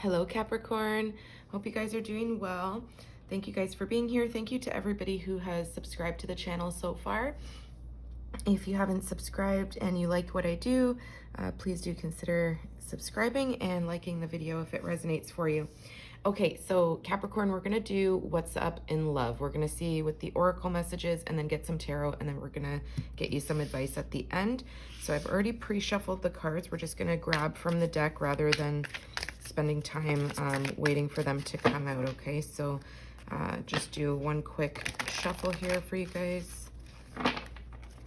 Hello, Capricorn. Hope you guys are doing well. Thank you guys for being here. Thank you to everybody who has subscribed to the channel so far. If you haven't subscribed and you like what I do, please do consider subscribing and liking the video if it resonates for you. Okay, so Capricorn, we're gonna do what's up in love. We're gonna see what the oracle messages and then get some tarot, and then we're gonna get you some advice at the end. So I've already pre-shuffled the cards. We're just gonna grab from the deck rather than spending time waiting for them to come out, okay? So just do one quick shuffle here for you guys.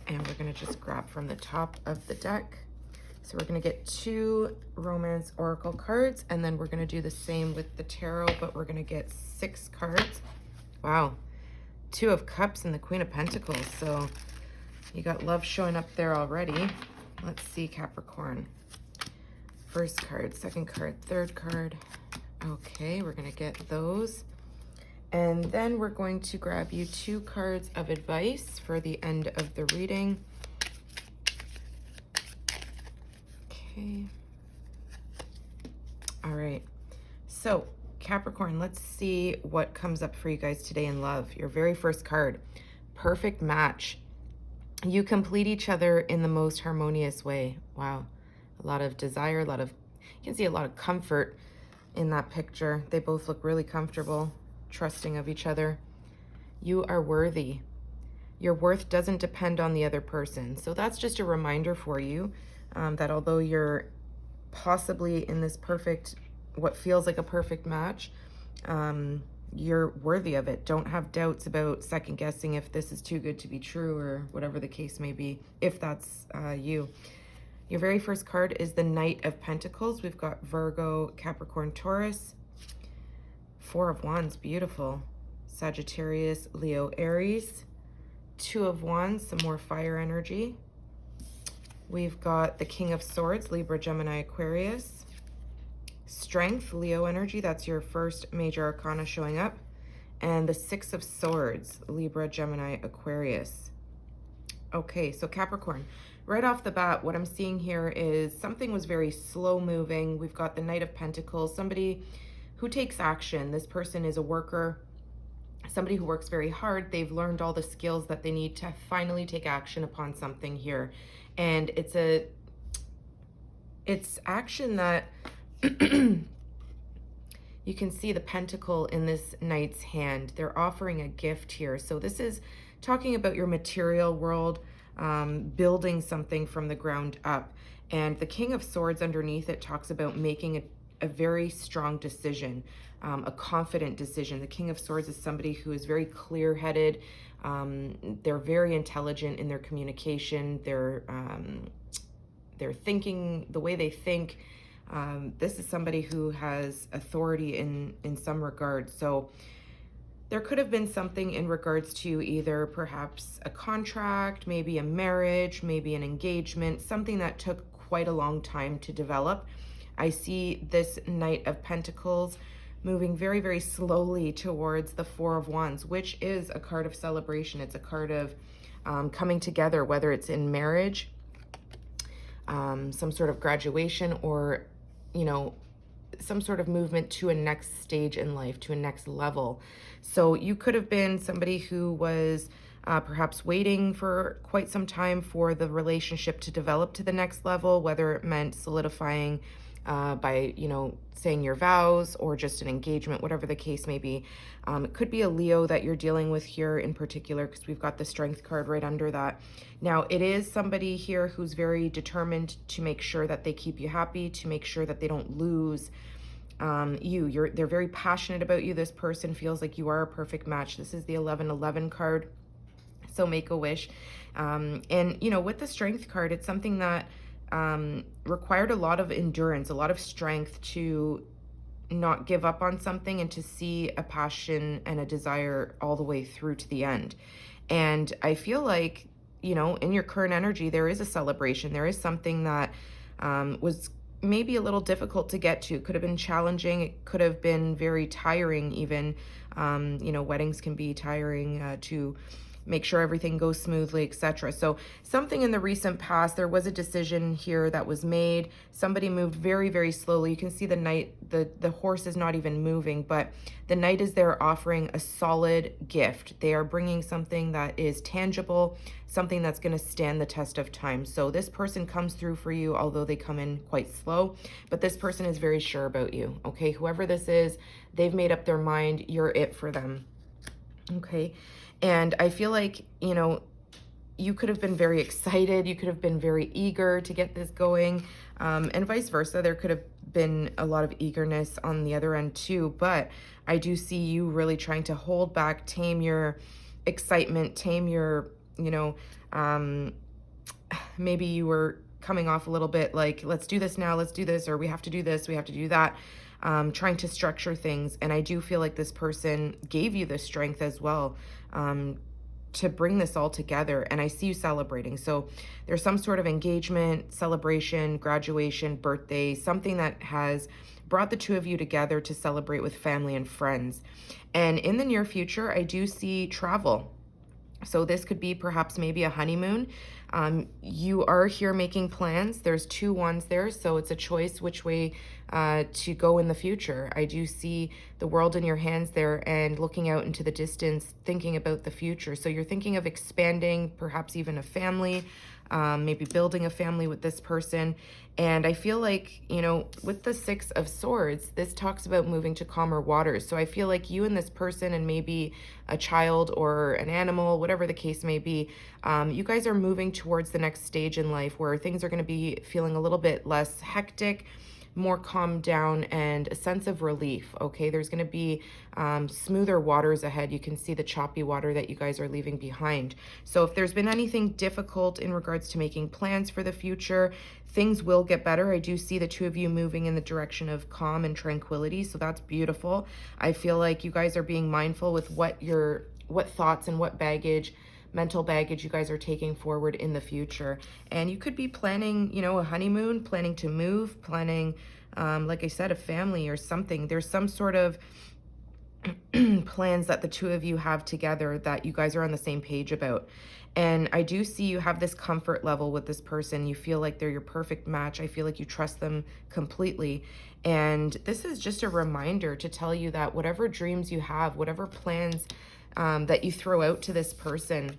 And we're gonna just grab from the top of the deck. So we're gonna get 2 romance oracle cards, and then we're gonna do the same with the tarot, but we're gonna get 6 cards. Wow, 2 of Cups and the Queen of Pentacles. So you got love showing up there already. Let's see, Capricorn. First card, second card, third card. Okay, we're gonna get those. And then we're going to grab you 2 cards of advice for the end of the reading. Okay. All right. So, Capricorn, let's see what comes up for you guys today in love. Your very first card, perfect match. You complete each other in the most harmonious way. Wow. A lot of desire, you can see a lot of comfort in that picture. They both look really comfortable, trusting of each other. You are worthy. Your worth doesn't depend on the other person. So that's just a reminder for you that although you're possibly in this what feels like a perfect match, you're worthy of it. Don't have doubts about second guessing if this is too good to be true or whatever the case may be, if that's you. Your very first card is the Knight of Pentacles. We've got Virgo, Capricorn, Taurus. 4 of Wands, beautiful. Sagittarius, Leo, Aries. 2 of Wands, some more fire energy. We've got the King of Swords, Libra, Gemini, Aquarius. Strength, Leo energy, that's your first major arcana showing up. And the 6 of Swords, Libra, Gemini, Aquarius. Okay, so Capricorn, right off the bat, what I'm seeing here is something was very slow moving. We've got the Knight of Pentacles, somebody who takes action. This person is a worker, somebody who works very hard. They've learned all the skills that they need to finally take action upon something here. And it's action that you can see the pentacle in this knight's hand. They're offering a gift here. So this is talking about your material world, building something from the ground up. And the King of Swords underneath it talks about making a very strong decision, a confident decision. The King of Swords is somebody who is very clear-headed. They're very intelligent in their communication. They're thinking, the way they think. This is somebody who has authority in some regard. So there could have been something in regards to either perhaps a contract, maybe a marriage, maybe an engagement, something that took quite a long time to develop. I see this Knight of Pentacles moving very, very slowly towards the 4 of Wands, which is a card of celebration. It's a card of coming together, whether it's in marriage, some sort of graduation, or, you know, some sort of movement to a next stage in life, to a next level. So you could have been somebody who was perhaps waiting for quite some time for the relationship to develop to the next level, whether it meant solidifying by, you know, saying your vows or just an engagement, whatever the case may be. It could be a Leo that you're dealing with here in particular, because we've got the Strength card right under that. Now, it is somebody here who's very determined to make sure that they keep you happy, to make sure that they don't lose you. They're very passionate about you. This person feels like you are a perfect match. This is the 1111 card. So make a wish. And, you know, with the Strength card, it's something that required a lot of endurance, a lot of strength to not give up on something and to see a passion and a desire all the way through to the end. And I feel like, you know, in your current energy, there is a celebration. There is something that was maybe a little difficult to get to. It could have been challenging. It could have been very tiring even. You know, weddings can be tiring to make sure everything goes smoothly, etc. So something in the recent past, there was a decision here that was made. Somebody moved very, very slowly. You can see the knight, the horse is not even moving, but the knight is there offering a solid gift. They are bringing something that is tangible, something that's going to stand the test of time. So this person comes through for you, although they come in quite slow, but this person is very sure about you. Okay, whoever this is, they've made up their mind. You're it for them. Okay, and I feel like, you know, you could have been very excited. You could have been very eager to get this going, and vice versa. There could have been a lot of eagerness on the other end too, but I do see you really trying to hold back, tame your excitement, tame your, you know, maybe you were coming off a little bit like, let's do this now, let's do this, or we have to do this, we have to do that, trying to structure things. And I do feel like this person gave you the strength as well, to bring this all together. And I see you celebrating. So there's some sort of engagement, celebration, graduation, birthday, something that has brought the two of you together to celebrate with family and friends. And in the near future, I do see travel. So this could be perhaps maybe a honeymoon. You are here making plans. There's 2 wands there, so it's a choice which way to go in the future. I do see the world in your hands there and looking out into the distance, thinking about the future. So you're thinking of expanding, perhaps even a family, maybe building a family with this person. And I feel like, you know, with the 6 of Swords, this talks about moving to calmer waters. So I feel like you and this person and maybe a child or an animal, whatever the case may be, you guys are moving towards the next stage in life where things are going to be feeling a little bit less hectic, more calmed down, and a sense of relief. Okay, there's going to be smoother waters ahead. You can see the choppy water that you guys are leaving behind. So if there's been anything difficult in regards to making plans for the future, things will get better. I do see the 2 of you moving in the direction of calm and tranquility, so that's beautiful. I feel like you guys are being mindful with what thoughts and what baggage, mental baggage, you guys are taking forward in the future. And you could be planning, you know, a honeymoon, planning to move, planning, like I said, a family or something. There's some sort of plans that the 2 of you have together that you guys are on the same page about. And I do see you have this comfort level with this person. You feel like they're your perfect match. I feel like you trust them completely. And this is just a reminder to tell you that whatever dreams you have, whatever plans that you throw out to this person,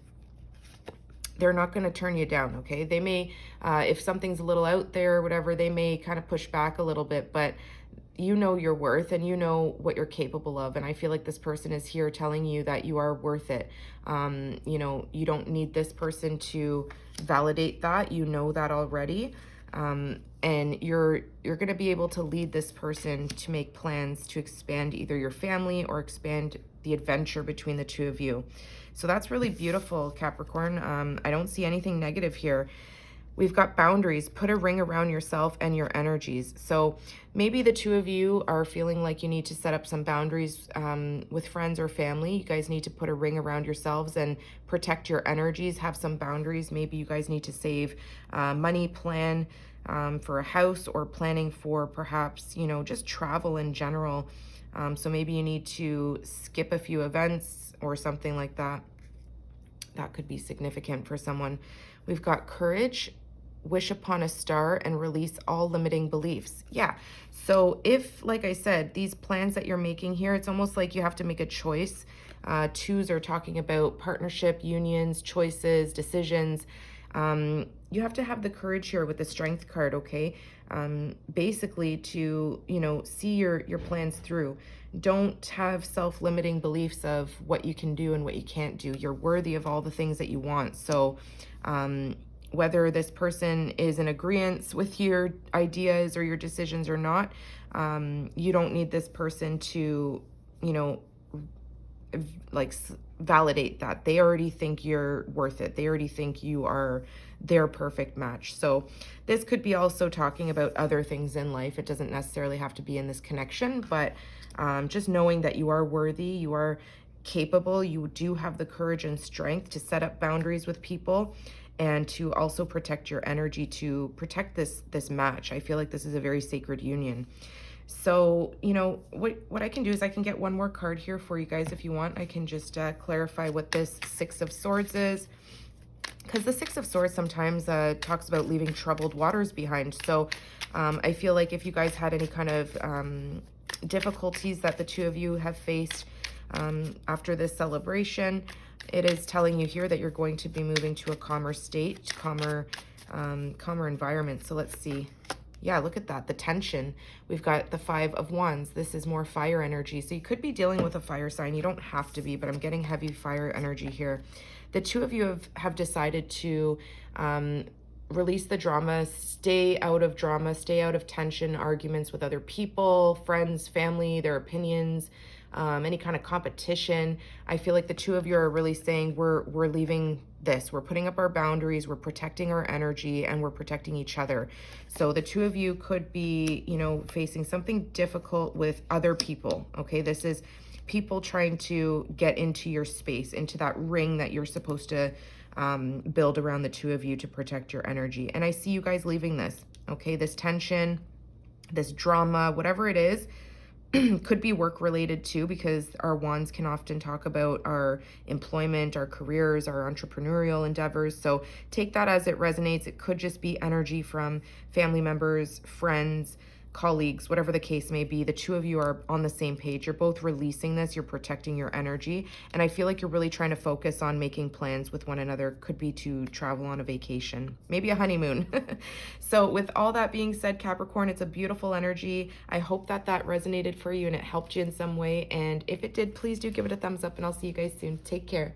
they're not going to turn you down. Okay, they may, if something's a little out there or whatever, they may kind of push back a little bit, but you know your worth and you know what you're capable of. And I feel like this person is here telling you that you are worth it. You know, you don't need this person to validate that. You know that already. And you're going to be able to lead this person to make plans to expand either your family or expand the adventure between the 2 of you. So that's really beautiful, Capricorn. I don't see anything negative here. We've got boundaries. Put a ring around yourself and your energies. So maybe the 2 of you are feeling like you need to set up some boundaries with friends or family. You guys need to put a ring around yourselves and protect your energies, have some boundaries. Maybe you guys need to save money, plan for a house, or planning for perhaps, you know, just travel in general. So maybe you need to skip a few events or something like that. That could be significant for someone. We've got courage, wish upon a star, and release all limiting beliefs. Yeah. So if, like I said, these plans that you're making here, it's almost like you have to make a choice. 2s are talking about partnership, unions, choices, decisions. You have to have the courage here with the strength card, okay? Basically to, you know, see your plans through. Don't have self-limiting beliefs of what you can do and what you can't do. You're worthy of all the things that you want. So whether this person is in agreement with your ideas or your decisions or not, you don't need this person to, you know, like validate that. They already think you're worth it. They already think you are their perfect match. So this could be also talking about other things in life. It doesn't necessarily have to be in this connection, but just knowing that you are worthy, you are capable, you do have the courage and strength to set up boundaries with people and to also protect your energy, to protect this match. I feel like this is a very sacred union. So, you know, what I can do is I can get one more card here for you guys if you want. I can just clarify what this Six of Swords is, because the Six of Swords sometimes talks about leaving troubled waters behind. So I feel like if you guys had any kind of difficulties that the two of you have faced after this celebration, it is telling you here that you're going to be moving to a calmer state, calmer environment. So let's see. Yeah, look at that, the tension. We've got the Five of Wands. This is more fire energy. So you could be dealing with a fire sign. You don't have to be, but I'm getting heavy fire energy here. The two of you have decided to release the drama, stay out of drama, stay out of tension, arguments with other people, friends, family, their opinions, any kind of competition. I feel like the two of you are really saying we're leaving this. We're putting up our boundaries, we're protecting our energy, and we're protecting each other. So the two of you could be, you know, facing something difficult with other people, okay? This is people trying to get into your space, into that ring that you're supposed to build around the two of you to protect your energy. And I see you guys leaving this, okay? This tension, this drama, whatever it is, could be work related too, because our wands can often talk about our employment, our careers, our entrepreneurial endeavors. So take that as it resonates. It could just be energy from family members, friends, colleagues, whatever the case may be. The two of you are on the same page. You're both releasing this. You're protecting your energy. And I feel like you're really trying to focus on making plans with one another. Could be to travel on a vacation, maybe a honeymoon. So with all that being said, Capricorn, it's a beautiful energy. I hope that that resonated for you and it helped you in some way. And if it did, please do give it a thumbs up, and I'll see you guys soon. Take care.